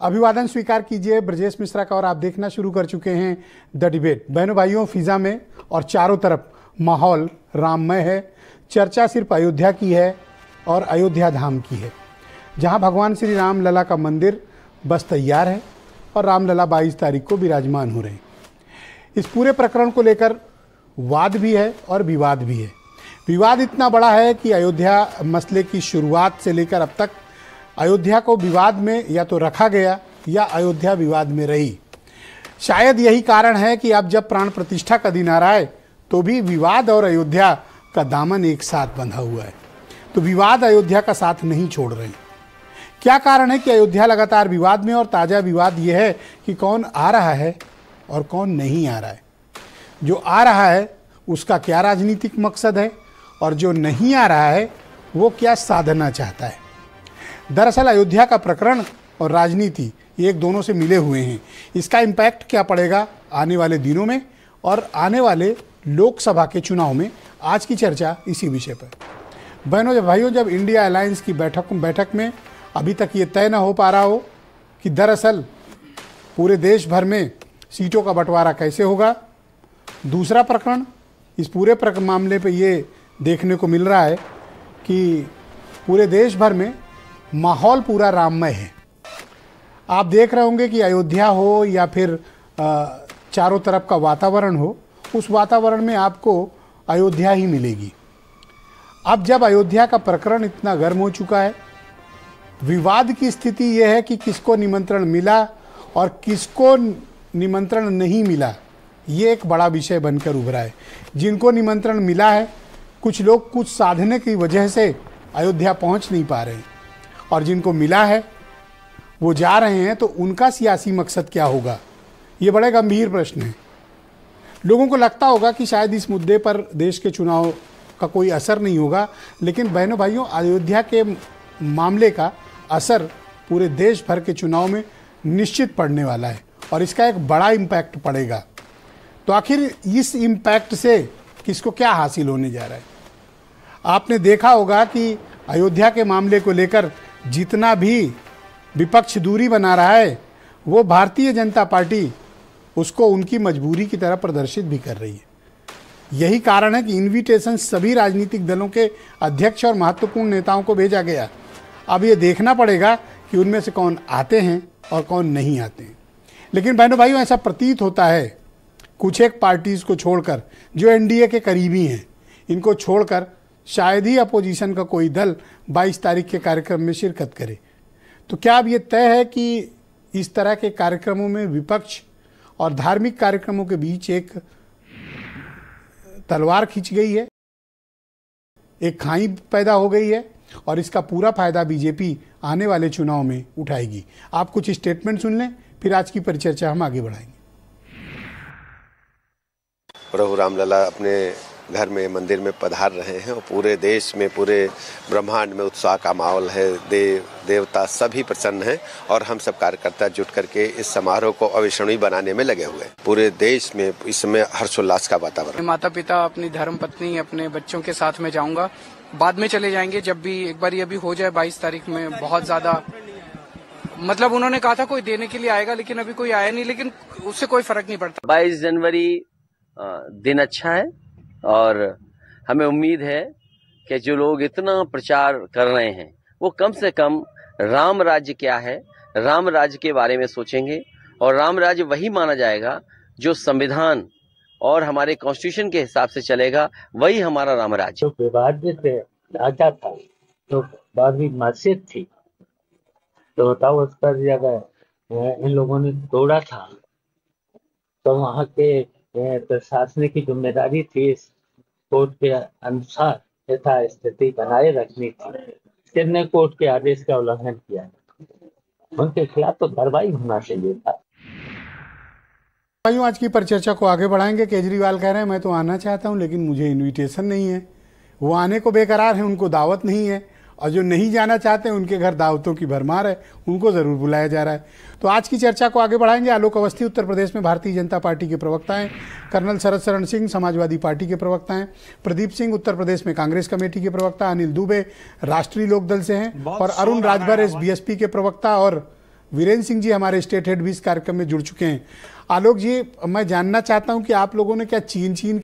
अभिवादन स्वीकार कीजिए ब्रजेश मिश्रा का और आप देखना शुरू कर चुके हैं द डिबेट। बहनों भाइयों, फिजा में और चारों तरफ माहौल राममय है। चर्चा सिर्फ अयोध्या की है और अयोध्या धाम की है, जहां भगवान श्री राम लला का मंदिर बस तैयार है और रामलला 22 तारीख को विराजमान हो रहे हैं। इस पूरे प्रकरण को लेकर वाद भी है और विवाद भी है। विवाद इतना बड़ा है कि अयोध्या मसले की शुरुआत से लेकर अब तक अयोध्या को विवाद में या तो रखा गया या अयोध्या विवाद में रही। शायद यही कारण है कि अब जब प्राण प्रतिष्ठा का दिन आ रहा है तो भी विवाद और अयोध्या का दामन एक साथ बंधा हुआ है। तो विवाद अयोध्या का साथ नहीं छोड़ रहे हैं। क्या कारण है कि अयोध्या लगातार विवाद में, और ताज़ा विवाद यह है कि कौन आ रहा है और कौन नहीं आ रहा है। जो आ रहा है उसका क्या राजनीतिक मकसद है और जो नहीं आ रहा है वो क्या साधना चाहता है। दरअसल अयोध्या का प्रकरण और राजनीति ये एक दोनों से मिले हुए हैं। इसका इम्पैक्ट क्या पड़ेगा आने वाले दिनों में और आने वाले लोकसभा के चुनाव में, आज की चर्चा इसी विषय पर। बहनों जब भाइयों, जब इंडिया अलायंस की बैठक में अभी तक ये तय न हो पा रहा हो कि दरअसल पूरे देश भर में सीटों का बंटवारा कैसे होगा। दूसरा प्रकरण, इस पूरे मामले पे ये देखने को मिल रहा है कि पूरे देश भर में माहौल पूरा राममय है। आप देख रहे होंगे कि अयोध्या हो या फिर चारों तरफ का वातावरण हो, उस वातावरण में आपको अयोध्या ही मिलेगी। अब जब अयोध्या का प्रकरण इतना गर्म हो चुका है, विवाद की स्थिति यह है कि किसको निमंत्रण मिला और किसको निमंत्रण नहीं मिला, ये एक बड़ा विषय बनकर उभरा है। जिनको निमंत्रण मिला है, कुछ लोग कुछ साधने की वजह से अयोध्या पहुंच नहीं पा रहे हैं, और जिनको मिला है वो जा रहे हैं, तो उनका सियासी मकसद क्या होगा, ये बड़े गंभीर प्रश्न है। लोगों को लगता होगा कि शायद इस मुद्दे पर देश के चुनाव का कोई असर नहीं होगा, लेकिन बहनों भाइयों, अयोध्या के मामले का असर पूरे देश भर के चुनाव में निश्चित पड़ने वाला है और इसका एक बड़ा इम्पैक्ट पड़ेगा। तो आखिर इस इम्पैक्ट से किसको क्या हासिल होने जा रहा है। आपने देखा होगा कि अयोध्या के मामले को लेकर जितना भी विपक्ष दूरी बना रहा है, वो भारतीय जनता पार्टी उसको उनकी मजबूरी की तरह प्रदर्शित भी कर रही है। यही कारण है कि इन्विटेशन सभी राजनीतिक दलों के अध्यक्ष और महत्वपूर्ण नेताओं को भेजा गया। अब ये देखना पड़ेगा कि उनमें से कौन आते हैं और कौन नहीं आते हैं। लेकिन बहनों भाइयों, ऐसा प्रतीत होता है कुछ एक पार्टीज़ को छोड़कर, जो एनडीए के करीबी हैं, इनको छोड़कर शायद ही अपोजिशन का कोई दल 22 तारीख के कार्यक्रम में शिरकत करे। तो क्या अब ये तय है कि इस तरह के कार्यक्रमों में विपक्ष और धार्मिक कार्यक्रमों के बीच एक तलवार खींच गई है, एक खाई पैदा हो गई है, और इसका पूरा फायदा बीजेपी आने वाले चुनाव में उठाएगी। आप कुछ स्टेटमेंट सुन लें, फिर आज की परिचर्चा हम आगे बढ़ाएंगे। प्रभु रामलला अपने घर में, मंदिर में पधार रहे हैं और पूरे देश में, पूरे ब्रह्मांड में उत्साह का माहौल है। देव देवता सभी प्रसन्न हैं और हम सब कार्यकर्ता जुट करके इस समारोह को अविस्मरणीय बनाने में लगे हुए हैं। पूरे देश में इस समय हर्षोल्लास का वातावरण। माता पिता, अपनी धर्म पत्नी, अपने बच्चों के साथ में जाऊंगा, बाद में चले जाएंगे जब भी एक बार ये भी हो जाए 22 तारीख में। बहुत ज्यादा मतलब उन्होंने कहा था कोई देने के लिए आएगा, लेकिन अभी कोई आया नहीं, लेकिन उससे कोई फर्क नहीं पड़ता। 22 जनवरी दिन अच्छा है और हमें उम्मीद है कि जो लोग इतना प्रचार कर रहे हैं वो कम से कम राम राज्य क्या है, राम राज्य के बारे में सोचेंगे। और राम राज्य वही माना जाएगा जो संविधान और हमारे कॉन्स्टिट्यूशन के हिसाब से चलेगा, वही हमारा राम राज्य। तो विवाद से राजा था, तो बाद में मस्जिद थी, तो बताओ उस पर जब इन लोगों ने तोड़ा था तो वहाँ के प्रशासनिक की जिम्मेदारी थी कोर्ट के अनुसार यथा स्थिति बनाए रखनी थी। किसने कोर्ट के आदेश का उल्लंघन किया, उनके खिलाफ तो कार्रवाई होना चाहिए था। आज की परिचर्चा को आगे बढ़ाएंगे। केजरीवाल कह रहे हैं मैं तो आना चाहता हूं, लेकिन मुझे इनविटेशन नहीं है। वो आने को बेकरार हैं, उनको दावत नहीं है, और जो नहीं जाना चाहते हैं उनके घर दावतों की भरमार है, उनको ज़रूर बुलाया जा रहा है। तो आज की चर्चा को आगे बढ़ाएंगे। आलोक अवस्थी उत्तर प्रदेश में भारतीय जनता पार्टी के प्रवक्ता हैं, कर्नल शरद शरण सिंह समाजवादी पार्टी के प्रवक्ता हैं, प्रदीप सिंह उत्तर प्रदेश में कांग्रेस कमेटी के प्रवक्ता, अनिल दुबे राष्ट्रीय लोकदल से हैं, और अरुण राजभर बीएसपी के प्रवक्ता और वीरेंद्र सिंह जी हमारे स्टेट हेड भी इस कार्यक्रम में जुड़ चुके हैं। आलोक जी, मैं जानना चाहता हूं कि आप लोगों ने क्या चीन